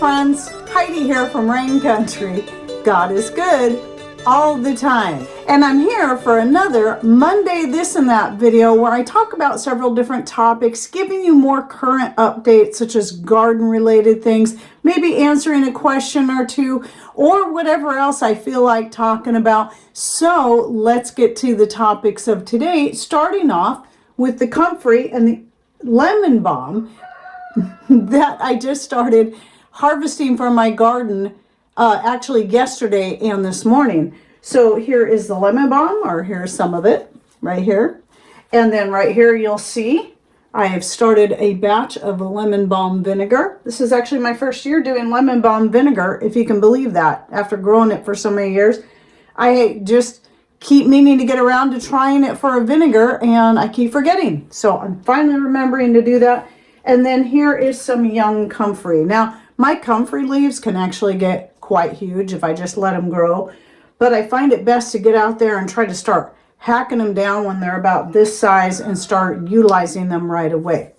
friends, Heidi here from Rain Country. God is good all the time. And I'm here for another Monday This and That video where I talk about several different topics, giving you more current updates such as garden related things, maybe answering a question or two, or whatever else I feel like talking about. So let's get to the topics of today, starting off with the Comfrey and the lemon balm that I just started harvesting from my garden actually yesterday and this morning. So here is the lemon balm, or here's some of it right here. And then right here you'll see I have started a batch of lemon balm vinegar. This is actually my first year doing lemon balm vinegar, if you can believe that, after growing it for so many years. I just keep meaning to get around to trying it for a vinegar, and I keep forgetting. So I'm finally remembering to do that. And then here is some young comfrey. Now, my comfrey leaves can actually get quite huge if I just let them grow, but I find it best to get out there and try to start hacking them down when they're about this size and start utilizing them right away.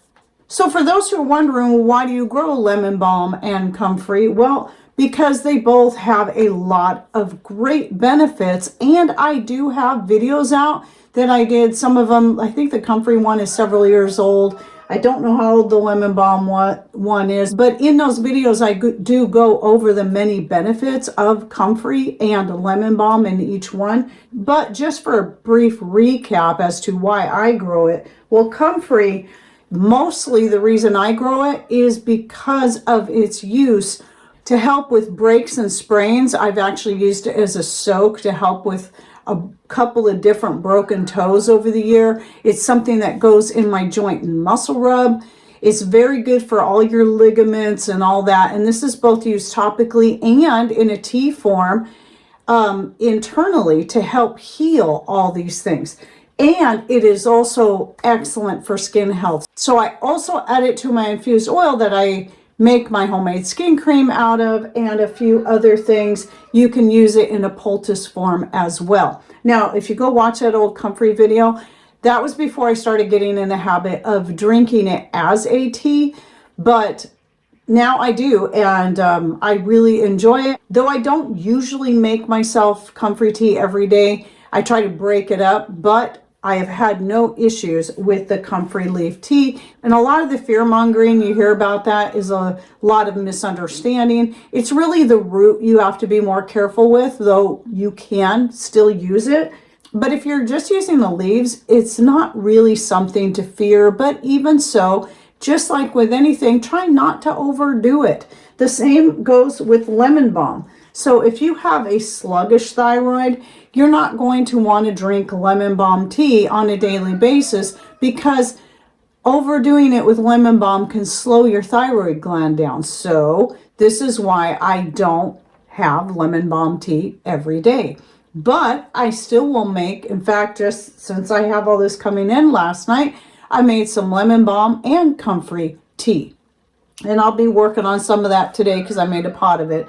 So for those who are wondering, why do you grow lemon balm and comfrey? Well, because they both have a lot of great benefits, and I do have videos out that I did. Some of them, I think the comfrey one is several years old. I don't know how old the lemon balm one is, but in those videos I do go over the many benefits of comfrey and lemon balm in each one. But just for a brief recap as to why I grow it, well, comfrey, mostly the reason I grow it is because of its use to help with breaks and sprains. I've actually used it as a soak to help with a couple of different broken toes over the year. It's something that goes in my joint and muscle rub. It's very good for all your ligaments and all that. And this is both used topically and in a tea form internally to help heal all these things. And it is also excellent for skin health. So I also add it to my infused oil that I make my homemade skin cream out of, and a few other things. You can use it in a poultice form as well. Now, if you go watch that old comfrey video, that was before I started getting in the habit of drinking it as a tea, but now I do, and I really enjoy it. Though I don't usually make myself comfrey tea every day, I try to break it up, but I have had no issues with the comfrey leaf tea. And a lot of the fear mongering you hear about that is a lot of misunderstanding. It's really the root you have to be more careful with, though you can still use it. But if you're just using the leaves, it's not really something to fear. But even so, just like with anything, try not to overdo it. The same goes with lemon balm. So if you have a sluggish thyroid, you're not going to want to drink lemon balm tea on a daily basis, because overdoing it with lemon balm can slow your thyroid gland down. So this is why I don't have lemon balm tea every day. But I still will make, in fact, just since I have all this coming in last night, I made some lemon balm and comfrey tea. And I'll be working on some of that today because I made a pot of it.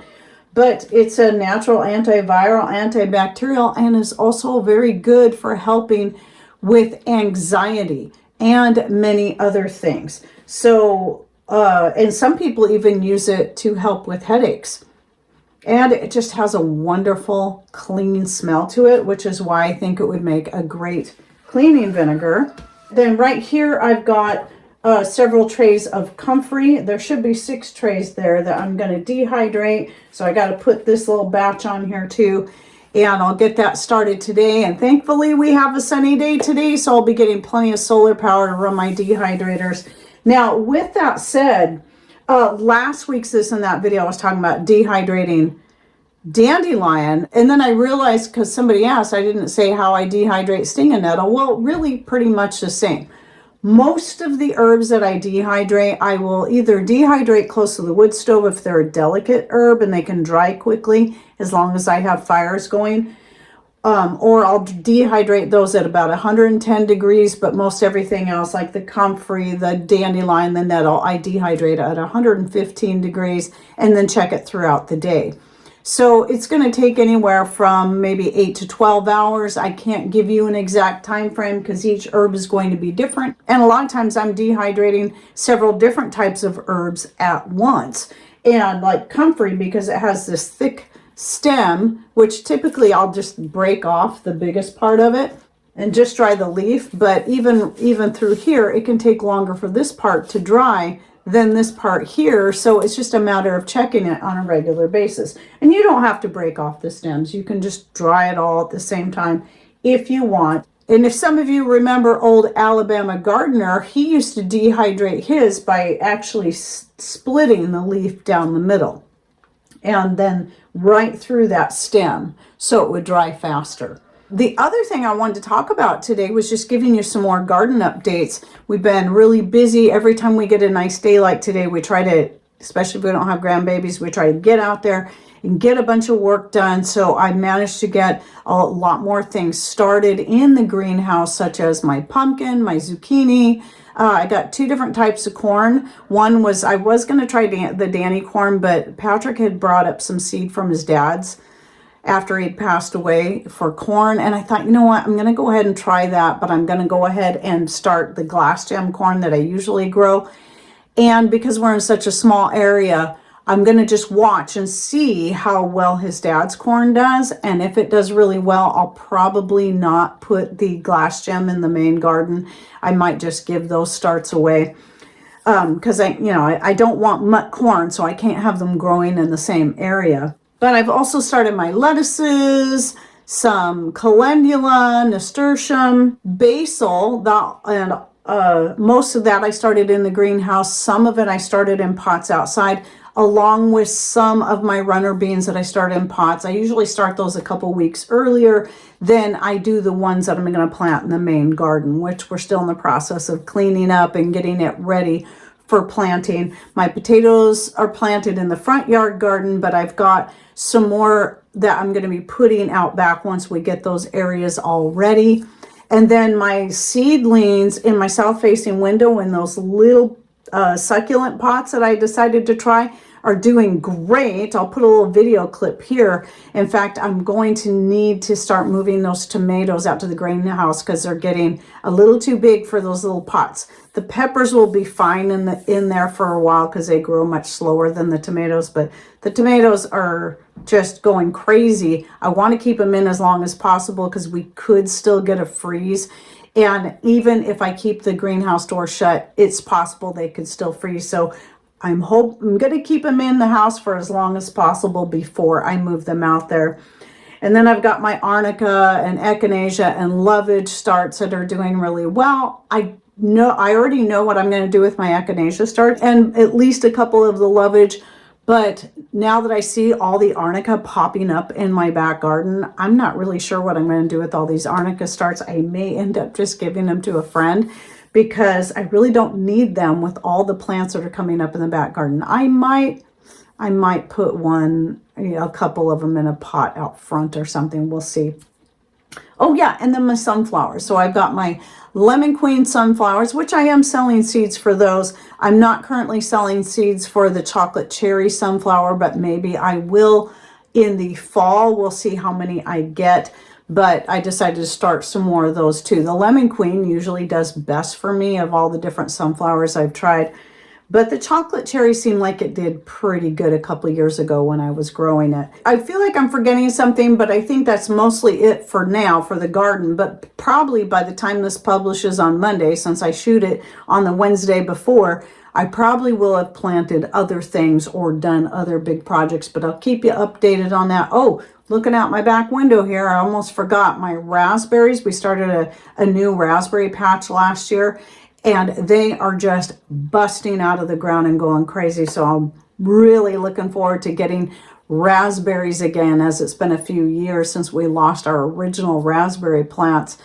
But it's a natural antiviral, antibacterial, and is also very good for helping with anxiety and many other things. So, and some people even use it to help with headaches. And it just has a wonderful clean smell to it, which is why I think it would make a great cleaning vinegar. Then right here I've got several trays of comfrey. There should be 6 trays there that I'm going to dehydrate. So I got to put this little batch on here too. And I'll get that started today. And thankfully we have a sunny day today, so I'll be getting plenty of solar power to run my dehydrators. Now, with that said, last week's This and That video, I was talking about dehydrating dandelion. And then I realized, because somebody asked, I didn't say how I dehydrate stinging nettle. Well, really pretty much the same. Most of the herbs that I dehydrate, I will either dehydrate close to the wood stove if they're a delicate herb and they can dry quickly as long as I have fires going, or I'll dehydrate those at about 110 degrees, but most everything else, like the comfrey, the dandelion, the nettle, I dehydrate at 115 degrees and then check it throughout the day. So it's going to take anywhere from maybe 8 to 12 hours. I can't give you an exact time frame because each herb is going to be different. And a lot of times I'm dehydrating several different types of herbs at once. And like Comfrey, because it has this thick stem, which typically I'll just break off the biggest part of it and just dry the leaf. But even through here, it can take longer for this part to dry than this part here. So it's just a matter of checking it on a regular basis. And you don't have to break off the stems. You can just dry it all at the same time if you want. And if some of you remember old Alabama gardener, he used to dehydrate his by actually splitting the leaf down the middle and then right through that stem so it would dry faster. The other thing I wanted to talk about today was just giving you some more garden updates. We've been really busy. Every time we get a nice day like today, we try to, especially if we don't have grandbabies, we try to get out there and get a bunch of work done. So I managed to get a lot more things started in the greenhouse, such as my pumpkin, my zucchini. I got 2 different types of corn. One was, I was going to try the Danny corn, but Patrick had brought up some seed from his dad's after he'd passed away for corn. And I thought, you know what, I'm going to go ahead and try that, but I'm going to go ahead and start the glass gem corn that I usually grow. And because we're in such a small area, I'm going to just watch and see how well his dad's corn does. And if it does really well, I'll probably not put the glass gem in the main garden. I might just give those starts away. Because I don't want mutt corn, so I can't have them growing in the same area. But I've also started my lettuces, some calendula, nasturtium, basil, and most of that I started in the greenhouse. Some of it I started in pots outside, along with some of my runner beans that I started in pots. I usually start those a couple weeks earlier than I do the ones that I'm going to plant in the main garden, which we're still in the process of cleaning up and getting it ready for planting. My potatoes are planted in the front yard garden, but I've got some more that I'm going to be putting out back once we get those areas all ready. And then my seedlings in my south-facing window in those little succulent pots that I decided to try are doing great. I'll put a little video clip here. In fact, I'm going to need to start moving those tomatoes out to the greenhouse because they're getting a little too big for those little pots. The peppers will be fine in there for a while because they grow much slower than the tomatoes, but the tomatoes are just going crazy. I want to keep them in as long as possible because we could still get a freeze. And even if I keep the greenhouse door shut, it's possible they could still freeze. So I'm going to keep them in the house for as long as possible before I move them out there. And then I've got my arnica and echinacea and lovage starts that are doing really well. I already know what I'm going to do with my echinacea starts and at least a couple of the lovage. But now that I see all the arnica popping up in my back garden, I'm not really sure what I'm going to do with all these arnica starts. I may end up just giving them to a friend because I really don't need them with all the plants that are coming up in the back garden. I might put a couple of them in a pot out front or something. We'll see. Oh yeah, and then my sunflowers. So I've got my Lemon Queen sunflowers, which I am selling seeds for those. I'm not currently selling seeds for the chocolate cherry sunflower, but maybe I will in the fall. We'll see how many I get. But I decided to start some more of those too. The Lemon Queen usually does best for me of all the different sunflowers I've tried. But the chocolate cherry seemed like it did pretty good a couple of years ago when I was growing it. I feel like I'm forgetting something, but I think that's mostly it for now for the garden. But probably by the time this publishes on Monday, since I shoot it on the Wednesday before, I probably will have planted other things or done other big projects, but I'll keep you updated on that. Oh, looking out my back window here, I almost forgot my raspberries. We started a new raspberry patch last year, and they are just busting out of the ground and going crazy. So I'm really looking forward to getting raspberries again, as it's been a few years since we lost our original raspberry plants.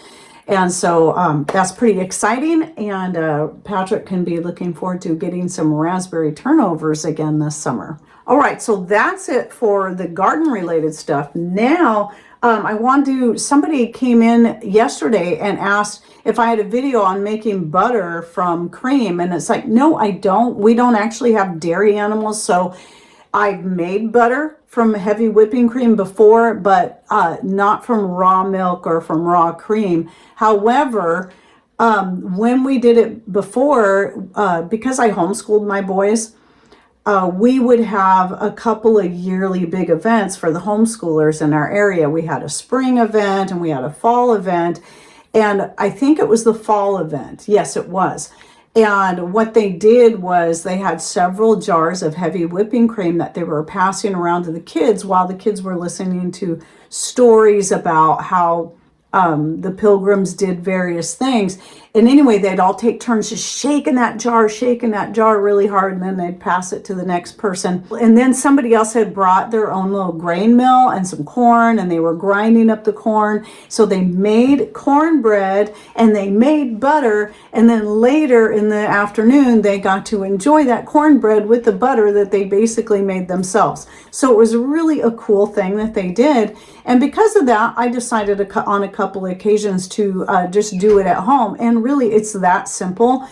And so that's pretty exciting. And Patrick can be looking forward to getting some raspberry turnovers again this summer. All right, so that's it for the garden related stuff. Now, somebody came in yesterday and asked if I had a video on making butter from cream. And it's like, no, I don't. We don't actually have dairy animals. So I've made butter from heavy whipping cream before, but not from raw milk or from raw cream. However, when we did it before, because I homeschooled my boys, we would have a couple of yearly big events for the homeschoolers in our area. We had a spring event and we had a fall event. And I think it was the fall event. Yes, it was. And what they did was they had several jars of heavy whipping cream that they were passing around to the kids while the kids were listening to stories about how the pilgrims did various things. And anyway, they'd all take turns just shaking that jar really hard, and then they'd pass it to the next person. And then somebody else had brought their own little grain mill and some corn, and they were grinding up the corn. So they made cornbread and they made butter, and then later in the afternoon, they got to enjoy that cornbread with the butter that they basically made themselves. So it was really a cool thing that they did. And because of that, I decided on a couple of occasions to just do it at home. And really, it's that simple.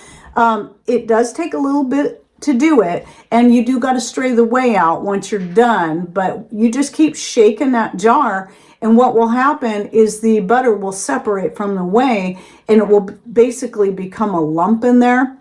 It does take a little bit to do it, and you do got to stray the whey out once you're done, but you just keep shaking that jar, and what will happen is the butter will separate from the whey, and it will basically become a lump in there.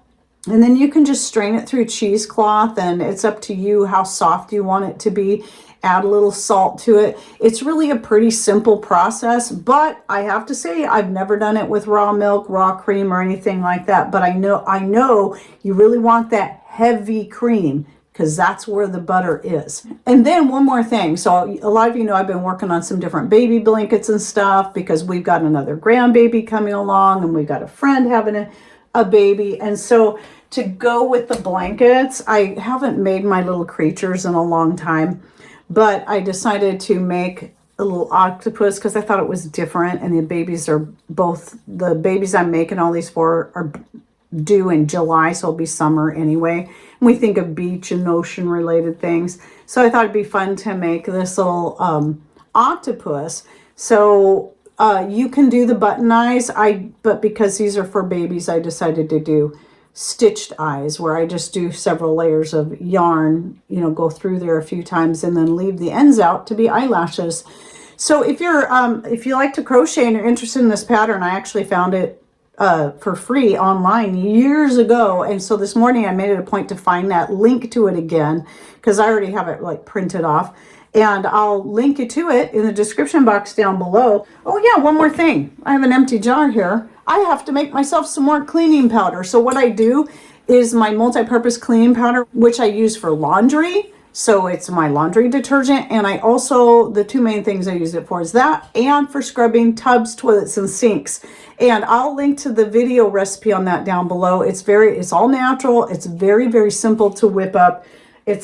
And then you can just strain it through cheesecloth, and it's up to you how soft you want it to be. Add a little salt to it. It's really a pretty simple process, but I have to say I've never done it with raw milk, raw cream, or anything like that. But I know you really want that heavy cream, because that's where the butter is. And then one more thing. So a lot of you know I've been working on some different baby blankets and stuff, because we've got another grandbaby coming along, and we've got a friend having a baby. And so to go with the blankets, I haven't made my little creatures in a long time. But I decided to make a little octopus because I thought it was different. And the babies I'm making all these for are due in July, so it'll be summer anyway. And we think of beach and ocean related things. So I thought it'd be fun to make this little octopus. So you can do the button eyes, but because these are for babies, I decided to do stitched eyes, where I just do several layers of yarn, go through there a few times and then leave the ends out to be eyelashes. So if you like to crochet and you're interested in this pattern, I actually found it for free online years ago. And so this morning I made it a point to find that link to it again, because I already have it like printed off. And I'll link you to it in the description box down below. Oh yeah, one more thing. I have an empty jar here. I have to make myself some more cleaning powder. So what I do is my multi-purpose cleaning powder, which I use for laundry. So it's my laundry detergent. And I also, the two main things I use it for is that, and for scrubbing tubs, toilets, and sinks. And I'll link to the video recipe on that down below. It's all natural. It's very, very simple to whip up.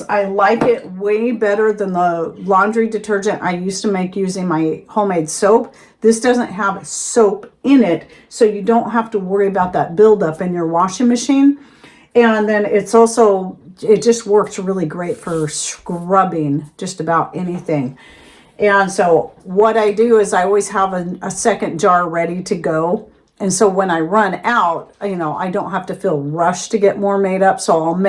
I like it way better than the laundry detergent I used to make using my homemade soap. This doesn't have soap in it, so you don't have to worry about that buildup in your washing machine. And then it just works really great for scrubbing just about anything. And so what I do is I always have a second jar ready to go. And so when I run out, I don't have to feel rushed to get more made up. So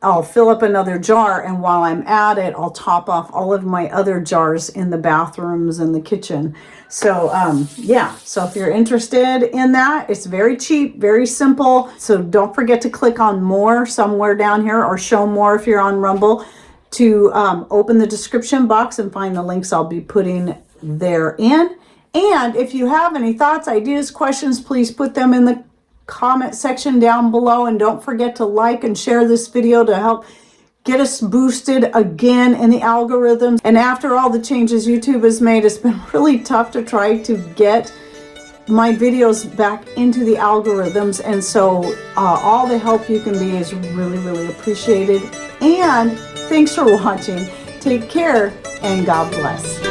I'll fill up another jar, and while I'm at it, I'll top off all of my other jars in the bathrooms and the kitchen. So yeah, so if you're interested in that, it's very cheap, very simple. So don't forget to click on more somewhere down here, or show more if you're on Rumble, to open the description box and find the links I'll be putting therein. And if you have any thoughts, ideas, questions, please put them in the comment section down below, and don't forget to like and share this video to help get us boosted again in the algorithms. And after all the changes YouTube has made, it's been really tough to try to get my videos back into the algorithms, and so all the help you can be is really, really appreciated. And thanks for watching. Take care, and God bless.